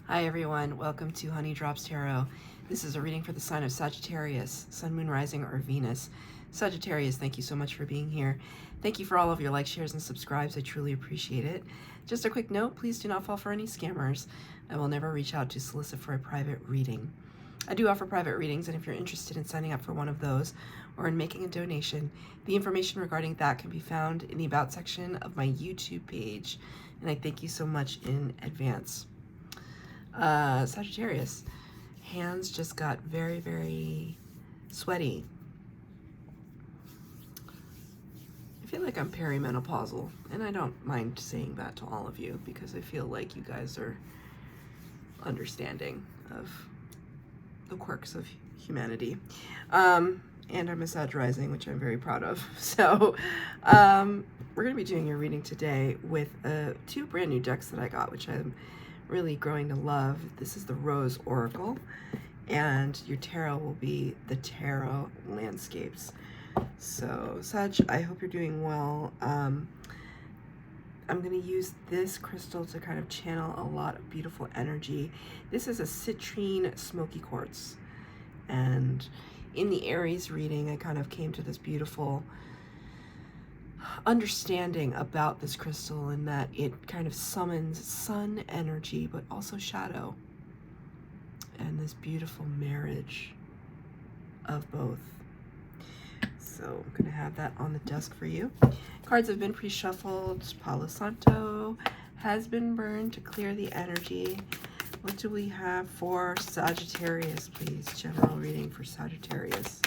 Hi everyone, welcome to Honey Drops Tarot. This is a reading for the sign of Sagittarius, Sun, Moon, Rising, or Venus. Sagittarius, thank you so much for being here. Thank you for all of your likes, shares, and subscribes. I truly appreciate it. Just a quick note, please do not fall for any scammers. I will never reach out to solicit for a private reading. I do offer private readings, and if you're interested in signing up for one of those or in making a donation, the information regarding that can be found in the About section of my YouTube page, and I thank you so much in advance. Sagittarius, hands just got very, very sweaty. I feel like I'm perimenopausal, and I don't mind saying that to all of you because I feel like you guys are understanding of the quirks of humanity. And I'm a Sag rising, which I'm very proud of. So we're going to be doing your reading today with two brand new decks that I got, which I'm really growing to love. This is the Rose Oracle, and your tarot will be the Tarot Landscapes. So Sag, I hope you're doing well. I'm going to use this crystal to kind of channel a lot of beautiful energy. This is a citrine smoky quartz, and in the Aries reading, I kind of came to this beautiful understanding about this crystal, and that it kind of summons sun energy but also shadow, and this beautiful marriage of both. So I'm going to have that on the desk for you. Cards have been pre-shuffled. Palo Santo has been burned to clear the energy. What do we have for Sagittarius, please? General reading for Sagittarius.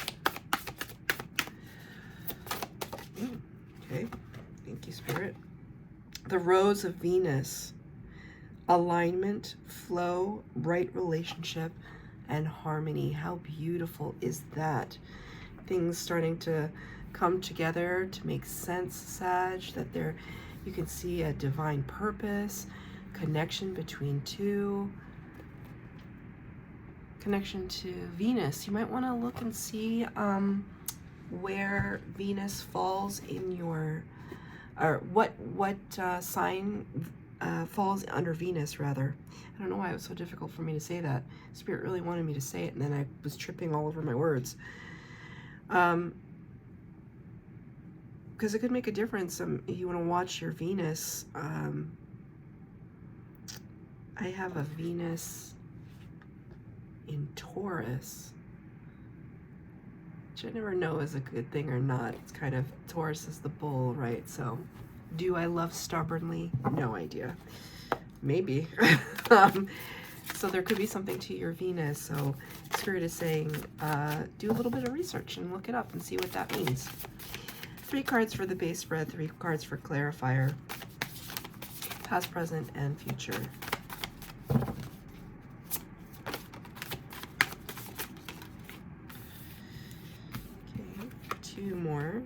Okay, thank you, Spirit. The Rose of Venus. Alignment, flow, right relationship, and harmony. How beautiful is that? Things starting to come together to make sense, Sag, that there you can see a divine purpose, connection between two, connection to Venus. You might want to look and see where Venus falls in your, or what sign falls under Venus, rather. I don't know why it was so difficult for me to say that. Spirit really wanted me to say it, and then I was tripping all over my words. Because it could make a difference. If you want to watch your Venus, I have a Venus in Taurus, which I never know is a good thing or not. It's kind of, Taurus is the bull, right? So do I love stubbornly? No idea. Maybe. So there could be something to your Venus. So Spirit is saying, do a little bit of research and look it up and see what that means. 3 cards for the base spread, 3 cards for clarifier, past, present, and future. Okay, 2 more.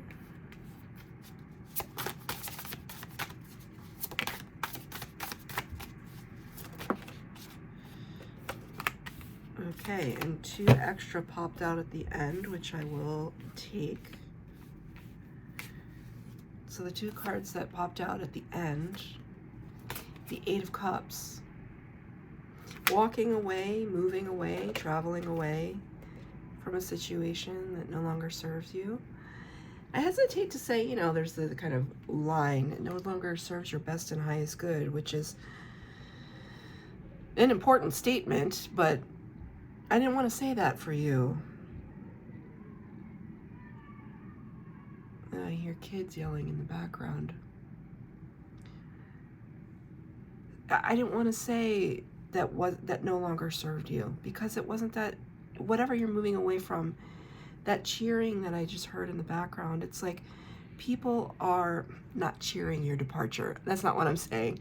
Okay, and 2 extra popped out at the end, which I will take. So the 2 cards that popped out at the end, the 8 of Cups. Walking away, moving away, traveling away from a situation that no longer serves you. I hesitate to say, you know, there's the kind of line, it no longer serves your best and highest good, which is an important statement, but I didn't want to say that for you. I hear kids yelling in the background. I didn't want to say that no longer served you, because it wasn't that. Whatever you're moving away from, that cheering that I just heard in the background, it's like people are not cheering your departure. That's not what I'm saying,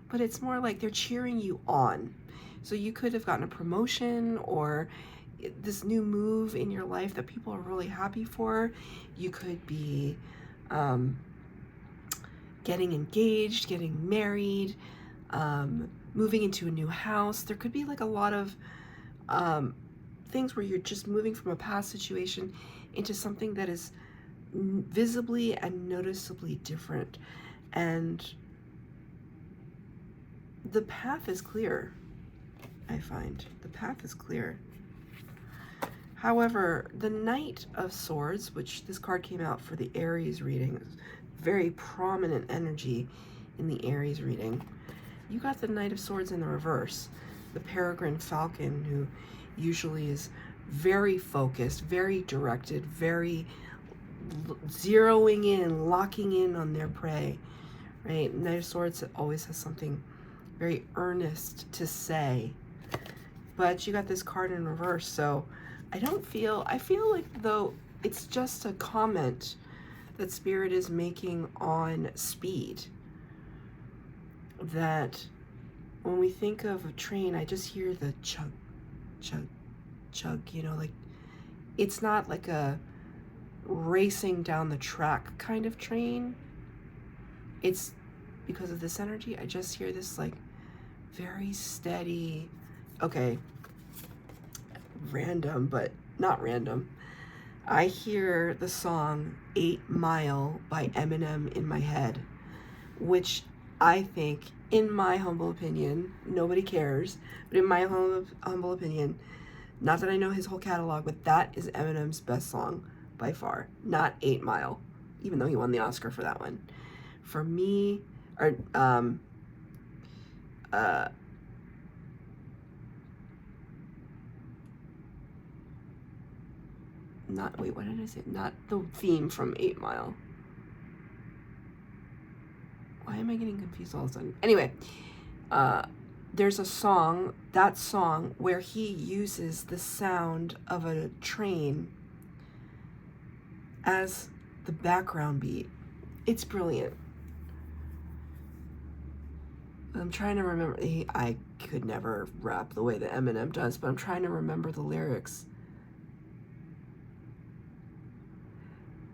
but it's more like they're cheering you on. So you could have gotten a promotion or this new move in your life that people are really happy for. You could be getting engaged, getting married, moving into a new house. There could be like a lot of things where you're just moving from a past situation into something that is visibly and noticeably different. And the path is clear. I find. The path is clear. However, the Knight of Swords, which this card came out for the Aries reading, very prominent energy in the Aries reading. You got the Knight of Swords in the reverse. The peregrine falcon, who usually is very focused, very directed, very zeroing in, locking in on their prey, right? Knight of Swords always has something very earnest to say. But you got this card in reverse, so I feel like, though, it's just a comment that Spirit is making on speed. That when we think of a train, I just hear the chug, chug, chug, you know, like, it's not like a racing down the track kind of train. It's because of this energy, I just hear this like very steady, okay, random, but not random. I hear the song 8 Mile by Eminem in my head, which I think, in my humble opinion, nobody cares, but in my humble opinion, not that I know his whole catalog, but that is Eminem's best song by far, not 8 Mile, even though he won the Oscar for that one. For me, or not, wait, what did I say? Not the theme from 8 Mile. Why am I getting confused all of a sudden? Anyway, there's a song, that song, where he uses the sound of a train as the background beat. It's brilliant. I'm trying to remember, I could never rap the way that Eminem does, but I'm trying to remember the lyrics.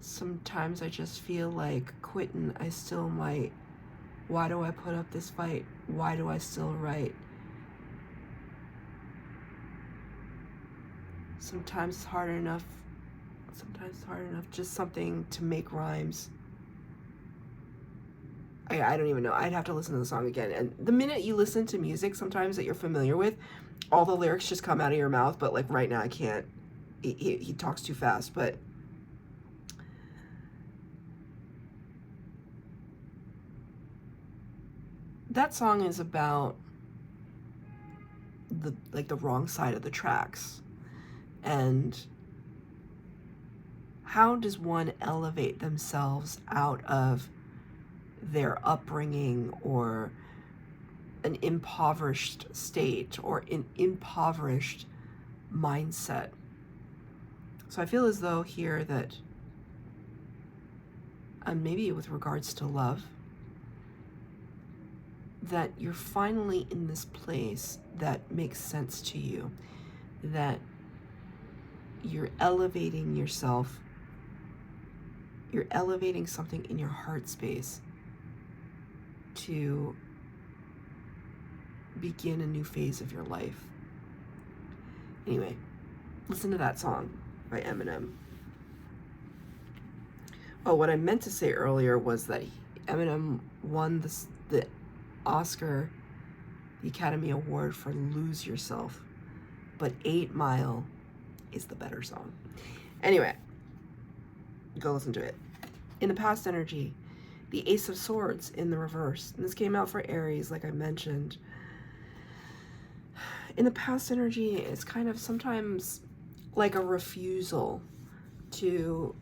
Sometimes I just feel like quitting, I still might. Why do I put up this fight? Why do I still write? Sometimes it's hard enough. Just something to make rhymes. I don't even know. I'd have to listen to the song again. And the minute you listen to music sometimes that you're familiar with, all the lyrics just come out of your mouth. But like right now I can't. He talks too fast. But that song is about the wrong side of the tracks. And how does one elevate themselves out of their upbringing or an impoverished state or an impoverished mindset? So I feel as though here that maybe with regards to love, that you're finally in this place that makes sense to you, that you're elevating yourself, you're elevating something in your heart space to begin a new phase of your life. Anyway, listen to that song by Eminem. Oh, what I meant to say earlier was that Eminem won the Oscar, the Academy Award for Lose Yourself, but 8 Mile is the better song. Anyway, go listen to it. In the past energy, the Ace of Swords in the reverse. And this came out for Aries, like I mentioned. In the past energy, it's kind of sometimes like a refusal to,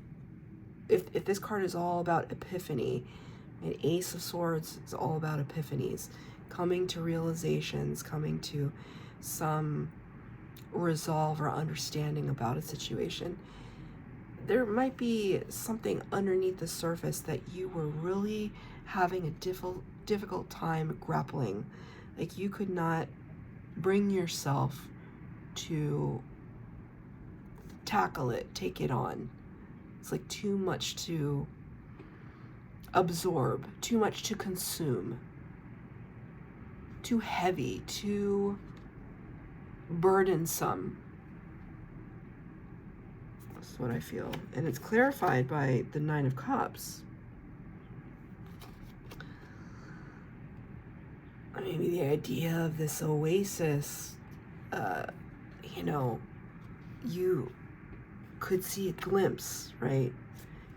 if this card is all about epiphany, an Ace of Swords is all about epiphanies, coming to realizations, coming to some resolve or understanding about a situation. There might be something underneath the surface that you were really having a difficult time grappling. Like you could not bring yourself to tackle it, take it on. It's like too much to absorb, too much to consume, too heavy, too burdensome. That's what I feel. And it's clarified by the 9 of Cups. Maybe the idea of this oasis you know, you could see a glimpse, right?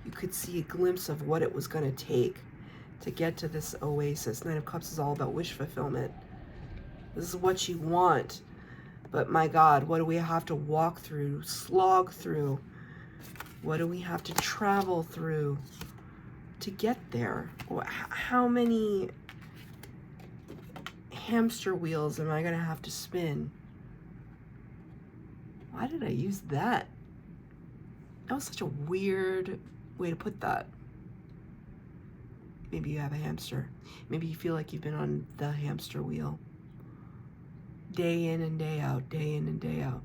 You could see a glimpse of what it was going to take to get to this oasis. Nine of Cups is all about wish fulfillment. This is what you want. But my God, what do we have to walk through, slog through? What do we have to travel through to get there? How many hamster wheels am I going to have to spin? Why did I use that? That was such a weird way to put that. Maybe you have a hamster. Maybe you feel like you've been on the hamster wheel. Day in and day out, day in and day out.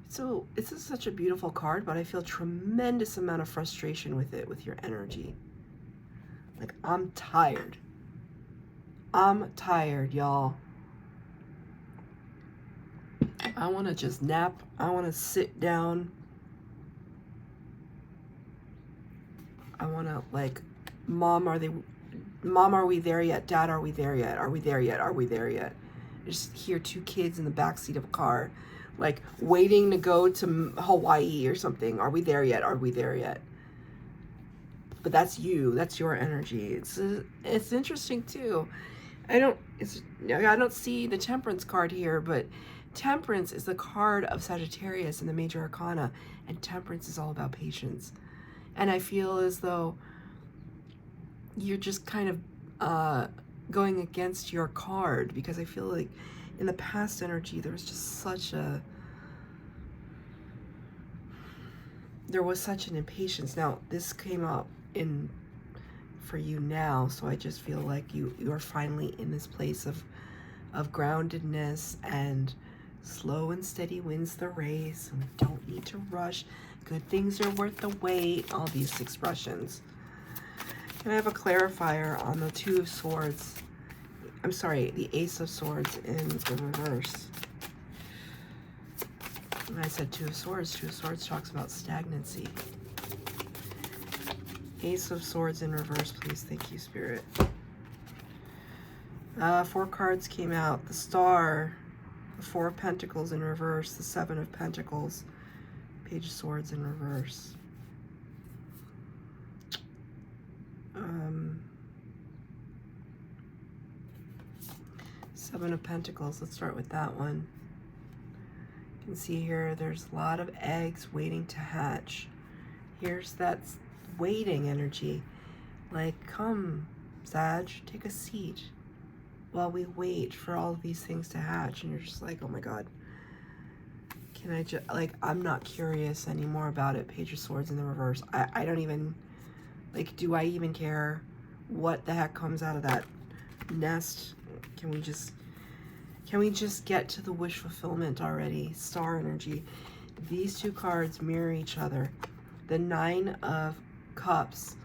So this is such a beautiful card, but I feel tremendous amount of frustration with it, with your energy. Like, I'm tired. I'm tired, y'all. I want to just nap. I want to sit down. I want to, like, Mom, are we there yet? Dad, are we there yet? Are we there yet? Are we there yet? I just hear two kids in the backseat of a car, like, waiting to go to Hawaii or something. Are we there yet? Are we there yet? But that's you. That's your energy. It's interesting too. I don't see the Temperance card here, but Temperance is the card of Sagittarius in the Major Arcana, and Temperance is all about patience. And I feel as though you're just kind of going against your card, because I feel like in the past energy there was just such an impatience. Now this came up for you now, so I just feel like you are finally in this place of groundedness, and slow and steady wins the race, and we don't need to rush. Good things are worth the wait. All these expressions. Can I have a clarifier on the Two of Swords? I'm sorry, the Ace of Swords in the reverse. When I said Two of Swords talks about stagnancy. Ace of Swords in reverse, please. Thank you, Spirit. 4 cards came out. The Star, the Four of Pentacles in reverse, the Seven of Pentacles, Page of Swords in reverse. Seven of Pentacles, let's start with that one. You can see here there's a lot of eggs waiting to hatch. Here's that waiting energy. Like, come, Sag, take a seat while we wait for all of these things to hatch. And you're just like, oh my God. Can I just, like, I'm not curious anymore about it. Page of Swords in the reverse. I don't even, like, do I even care what the heck comes out of that nest? Can we just get to the wish fulfillment already? Star energy. These two cards mirror each other. The Nine of Cups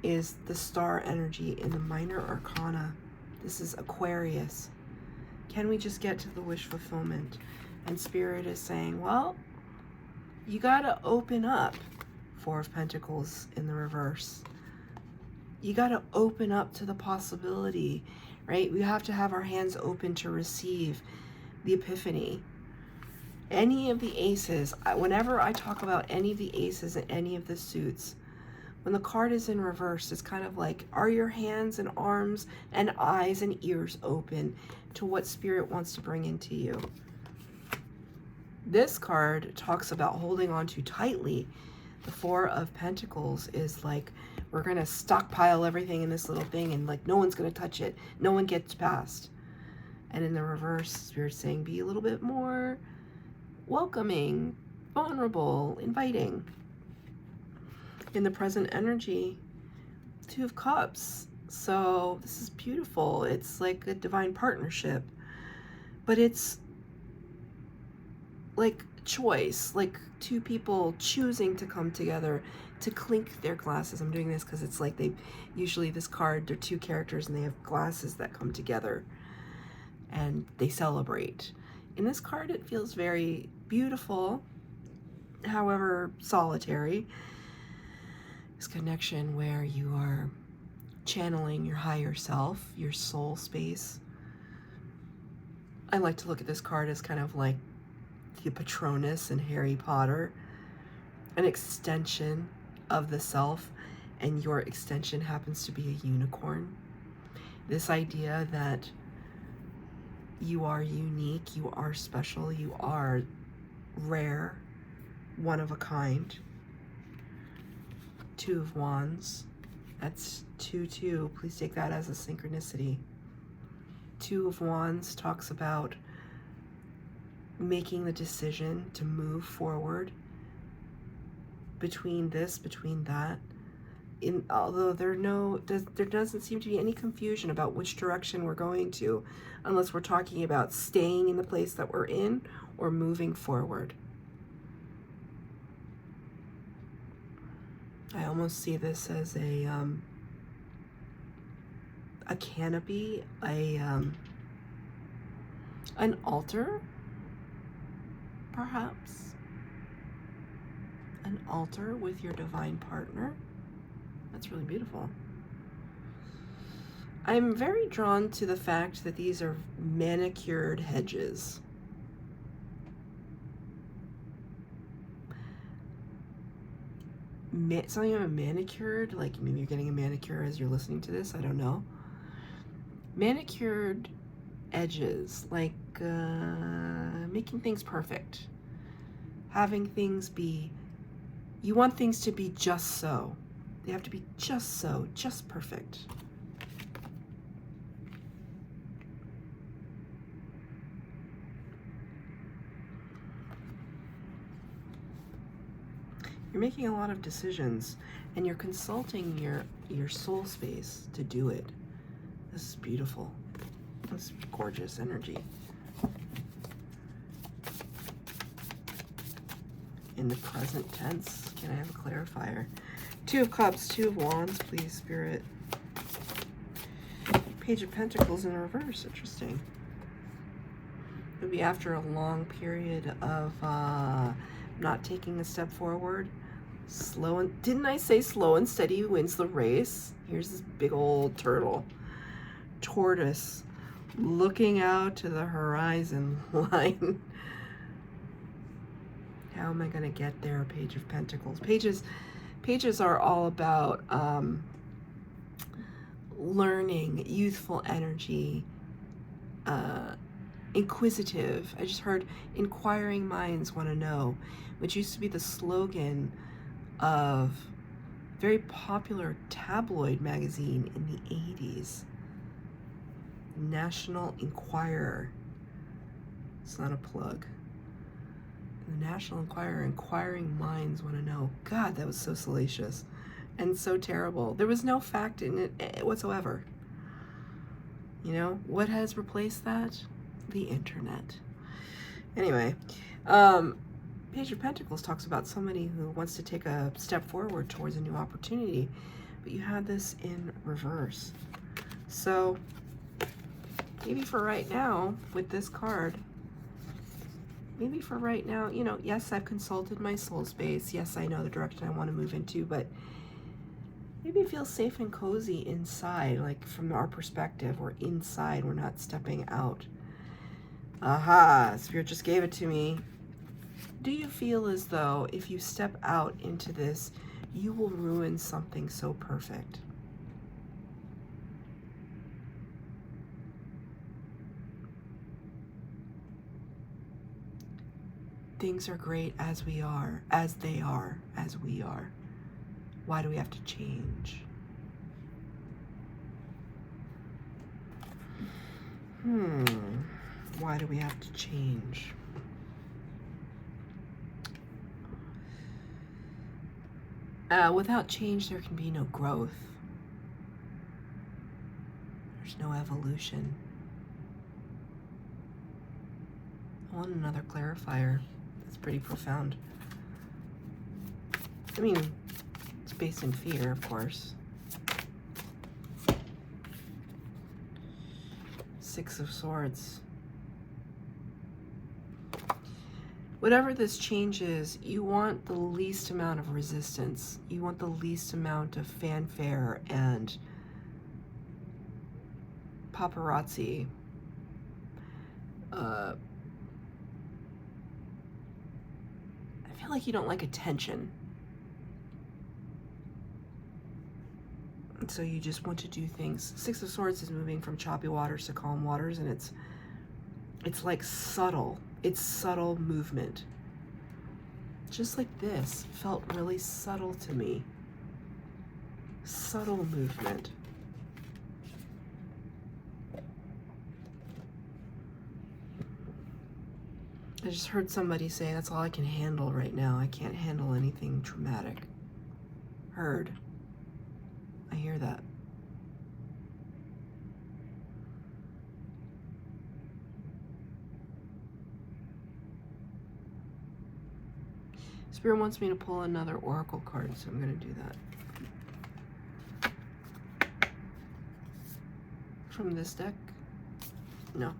is the star energy in the Minor Arcana. This is Aquarius. Can we just get to the wish fulfillment? And Spirit is saying, well, you gotta open up. Four of Pentacles in the reverse. You gotta open up to the possibility, right? We have to have our hands open to receive the epiphany. Any of the aces, whenever I talk about any of the aces in any of the suits, when the card is in reverse, it's kind of like, are your hands and arms and eyes and ears open to what Spirit wants to bring into you? This card talks about holding on too tightly. The Four of Pentacles is like, we're going to stockpile everything in this little thing, and like no one's going to touch it. No one gets past. And in the reverse, Spirit's saying, be a little bit more welcoming, vulnerable, inviting. In the present energy, Two of Cups. So this is beautiful. It's like a divine partnership, but it's like choice, like two people choosing to come together to clink their glasses. I'm doing this because it's like usually this card, they're two characters and they have glasses that come together and they celebrate. In this card, it feels very beautiful, however solitary. This connection where you are channeling your higher self, your soul space, I like to look at this card as kind of like the Patronus in Harry Potter, an extension of the self, and your extension happens to be a unicorn. This idea that you are unique, you are special, you are rare, one of a kind. Two of Wands. That's 2-2. Please take that as a synchronicity. Two of Wands talks about making the decision to move forward between this, between that. Although there doesn't seem to be any confusion about which direction we're going to, unless we're talking about staying in the place that we're in or moving forward. I almost see this as a canopy, an altar, perhaps. An altar with your divine partner. That's really beautiful. I'm very drawn to the fact that these are manicured hedges. Something about manicured, like maybe you're getting a manicure as you're listening to this, I don't know. Manicured edges, like making things perfect. Having things be, you want things to be just so. They have to be just so, just perfect. You're making a lot of decisions and you're consulting your soul space to do it. This is beautiful. This is gorgeous energy. In the present tense, can I have a clarifier? Two of Cups, Two of Wands, please, Spirit. Page of Pentacles in reverse, interesting. It would be after a long period of not taking a step forward. Didn't I say slow and steady wins the race? Here's this big old turtle. Tortoise looking out to the horizon line. How am I going to get there? Page of Pentacles. Pages are all about learning, youthful energy, inquisitive. I just heard inquiring minds want to know, which used to be the slogan of a very popular tabloid magazine in the 80s. National Enquirer. It's not a plug. The National Enquirer, inquiring minds want to know. God, that was so salacious and so terrible. There was no fact in it whatsoever. You know, what has replaced that? The internet. Anyway, Page of Pentacles talks about somebody who wants to take a step forward towards a new opportunity, but you had this in reverse. So maybe for right now with this card, maybe for right now, you know, yes, I've consulted my soul space. Yes, I know the direction I want to move into, but maybe feel safe and cozy inside, like from our perspective, we're inside, we're not stepping out. Aha, Spirit just gave it to me. Do you feel as though if you step out into this, you will ruin something so perfect? Things are great as we are, as they are, as we are. Why do we have to change? Why do we have to change? Without change, there can be no growth. There's no evolution. I want another clarifier. That's pretty profound. I mean, it's based in fear, of course. Six of Swords. Whatever this change is, you want the least amount of resistance. You want the least amount of fanfare and paparazzi. I feel like you don't like attention. And so you just want to do things. Six of Swords is moving from choppy waters to calm waters, and it's like subtle. It's subtle movement. Just like this felt really subtle to me. Subtle movement. I just heard somebody say, that's all I can handle right now. I can't handle anything traumatic. Heard. I hear that. Spirit wants me to pull another oracle card, so I'm going to do that. From this deck? No.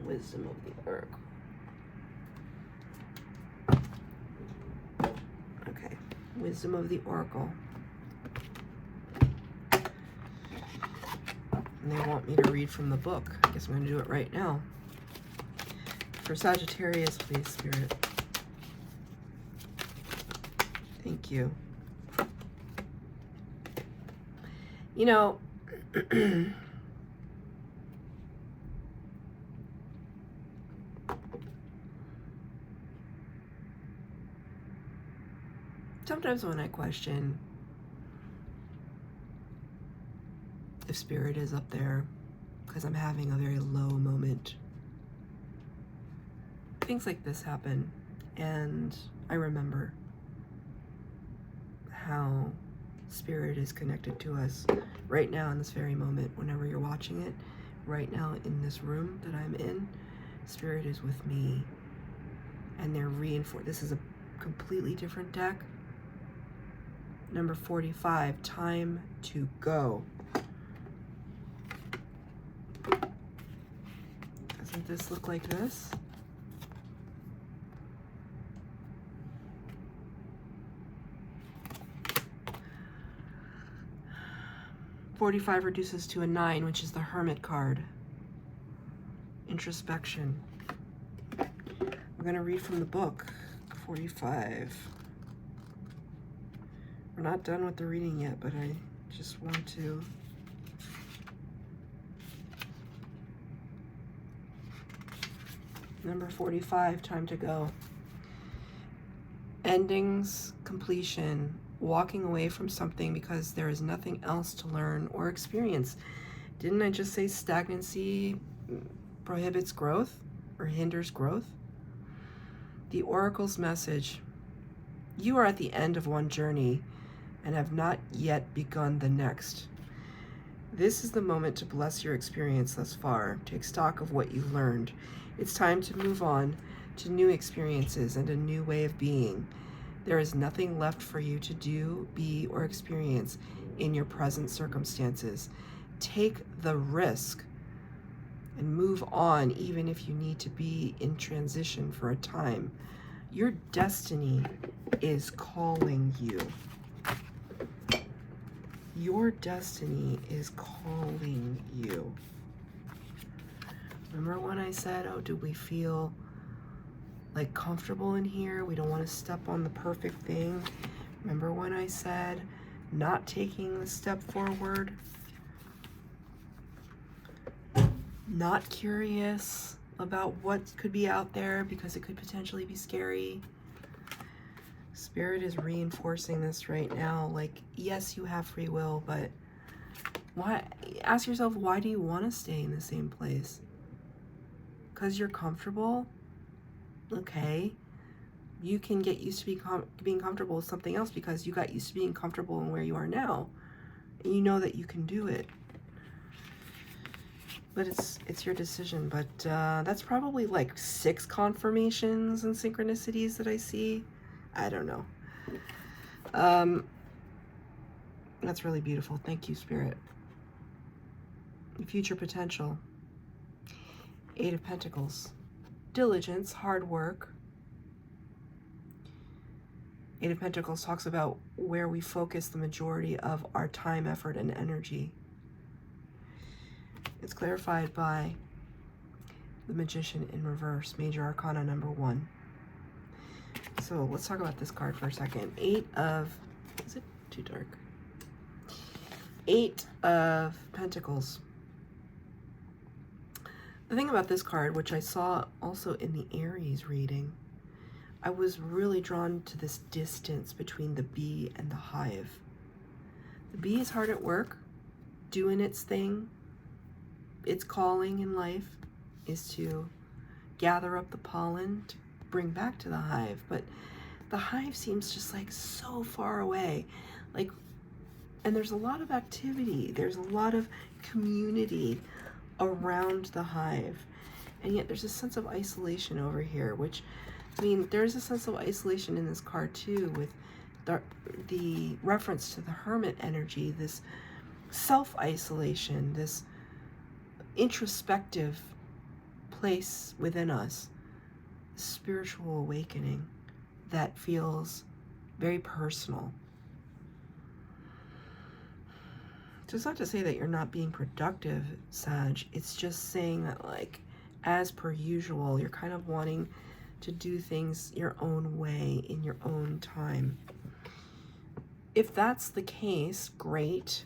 Wisdom of the Oracle. Okay, Wisdom of the Oracle. And they want me to read from the book. I guess I'm going to do it right now. For Sagittarius, please, Spirit. Thank you. You know, sometimes when I question if Spirit is up there because I'm having a very low moment, things like this happen, and I remember how Spirit is connected to us right now in this very moment. Whenever you're watching it, right now in this room that I'm in, Spirit is with me, and they're reinforced. This is a completely different deck. Number 45, Time to Go. Doesn't this look like this? $45 reduces to a 9, which is the Hermit card. Introspection. I'm going to read from the book. 45. We're not done with the reading yet, but I just want to Number 45, Time to Go. Endings, completion, walking away from something because there is nothing else to learn or experience. Didn't I just say stagnancy prohibits growth or hinders growth? The Oracle's message: you are at the end of one journey and have not yet begun the next. This is the moment to bless your experience thus far. Take stock of what you've learned. It's time to move on to new experiences and a new way of being. There is nothing left for you to do, be, or experience in your present circumstances. Take the risk and move on, even if you need to be in transition for a time. Your destiny is calling you. Your destiny is calling you. Remember when I said, oh, do we feel like comfortable in here? We don't want to step on the perfect thing. Remember when I said not taking the step forward? Not curious about what could be out there because it could potentially be scary. Spirit is reinforcing this right now. Like, yes, you have free will, but why? Ask yourself, why do you want to stay in the same place? Because you're comfortable? Okay. You can get used to being comfortable with something else because you got used to being comfortable in where you are now. And you know that you can do it. But it's your decision. But that's probably like 6 confirmations and synchronicities that I see. I don't know. That's really beautiful. Thank you, Spirit. Future potential. 8 of Pentacles. Diligence, hard work. Eight of Pentacles talks about where we focus the majority of our time, effort, and energy. It's clarified by the Magician in reverse, Major Arcana number 1. So let's talk about this card for a second. Is it too dark? Eight of Pentacles. The thing about this card, which I saw also in the Aries reading, I was really drawn to this distance between the bee and the hive. The bee is hard at work, doing its thing. Its calling in life is to gather up the pollen to bring back to the hive, but the hive seems just like so far away. Like, and there's a lot of activity, there's a lot of community around the hive, and yet there's a sense of isolation over here, which, I mean, there's a sense of isolation in this card too, with the reference to the hermit energy, this self-isolation, this introspective place within us, spiritual awakening that feels very personal. So it's not to say that you're not being productive, Sag. It's just saying that, like, as per usual, you're kind of wanting to do things your own way in your own time. If that's the case, great.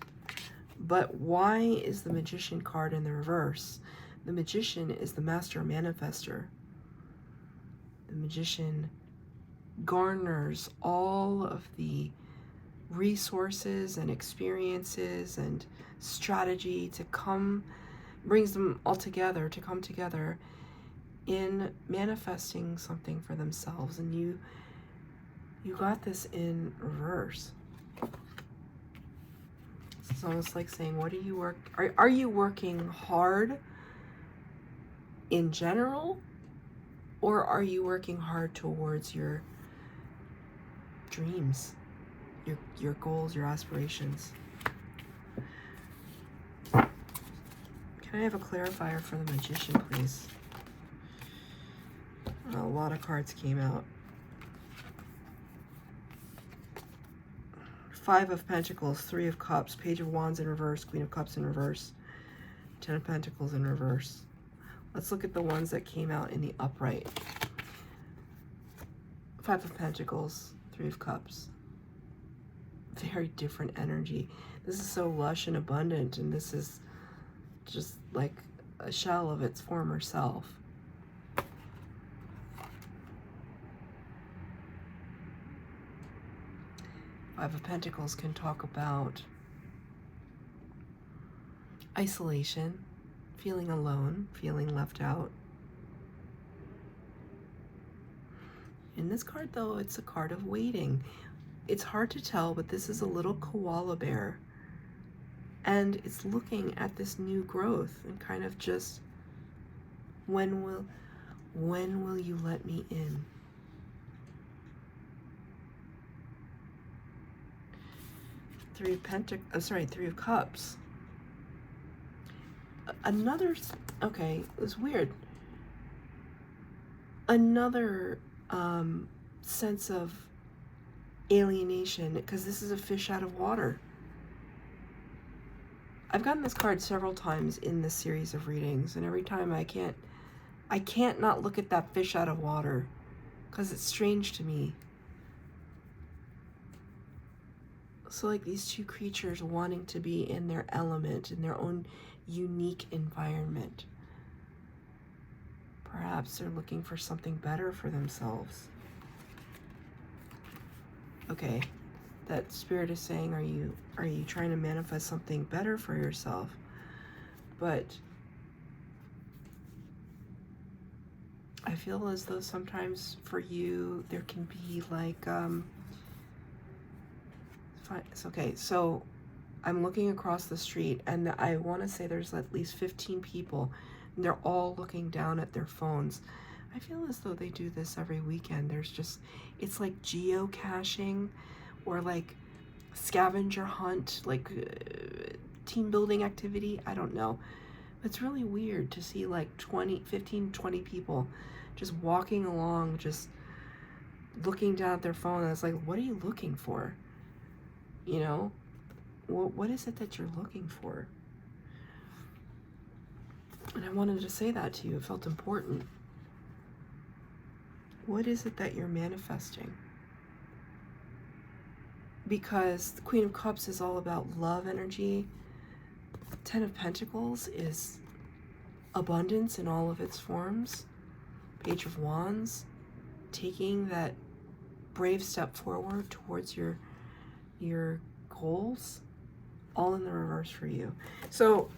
But why is the Magician card in the reverse? The Magician is the master manifester. The Magician garners all of the resources and experiences and strategy to brings them all together, to come together in manifesting something for themselves. And you got this in reverse. It's almost like saying, what are you working hard in general, or are you working hard towards your dreams, your goals, your aspirations? Can I have a clarifier for the Magician, please? A lot of cards came out. Five of Pentacles, Three of Cups, Page of Wands in reverse, Queen of Cups in reverse, Ten of Pentacles in reverse. Let's look at the ones that came out in the upright. Five of Pentacles, Three of Cups. Very different energy. This is so lush and abundant, and this is just like a shell of its former self. Five of Pentacles can talk about isolation, feeling alone, feeling left out. In this card, though, it's a card of waiting. It's hard to tell, but this is a little koala bear. And it's looking at this new growth and kind of just, when will you let me in? Three of Cups. Okay, it was weird. Another sense of alienation, because this is a fish out of water. I've gotten this card several times in this series of readings, and every time I can't not look at that fish out of water, because it's strange to me. So like these two creatures wanting to be in their element, in their own unique environment. Perhaps they're looking for something better for themselves. Okay, that spirit is saying, are you trying to manifest something better for yourself? But I feel as though sometimes for you there can be like it's okay. So I'm looking across the street, and I want to say there's at least 15 people, and they're all looking down at their phones. I feel as though they do this every weekend. It's like geocaching or like scavenger hunt, like team building activity. I don't know. It's really weird to see like 15, 20 people just walking along, just looking down at their phone and it's like, what are you looking for? You know, what is it that you're looking for? And I wanted to say that to you. It felt important. What is it that you're manifesting? Because the Queen of Cups is all about love energy. Ten of Pentacles is abundance in all of its forms. Page of Wands, taking that brave step forward towards your goals, all in the reverse for you. So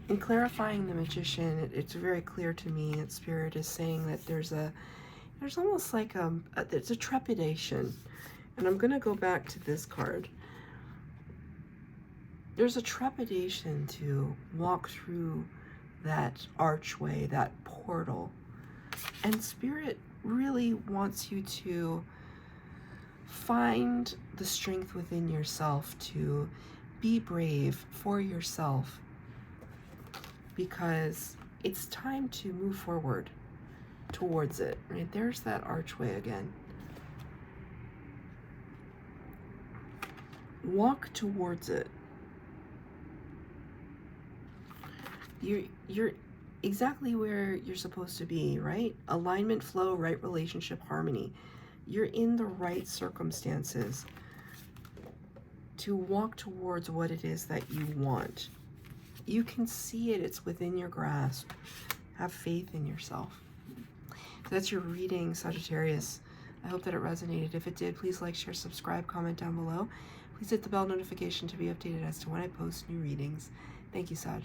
in clarifying the Magician, it's very clear to me that Spirit is saying that there's almost like it's a trepidation. And I'm going to go back to this card. There's a trepidation to walk through that archway, that portal. And Spirit really wants you to find the strength within yourself to be brave for yourself, because it's time to move forward towards it, right? There's that archway again. Walk towards it. You're exactly where you're supposed to be, right? Alignment, flow, right relationship, harmony. You're in the right circumstances to walk towards what it is that you want. You can see it. It's within your grasp. Have faith in yourself. So that's your reading, Sagittarius. I hope that it resonated. If it did, please like, share, subscribe, comment down below. Please hit the bell notification to be updated as to when I post new readings. Thank you, Sag.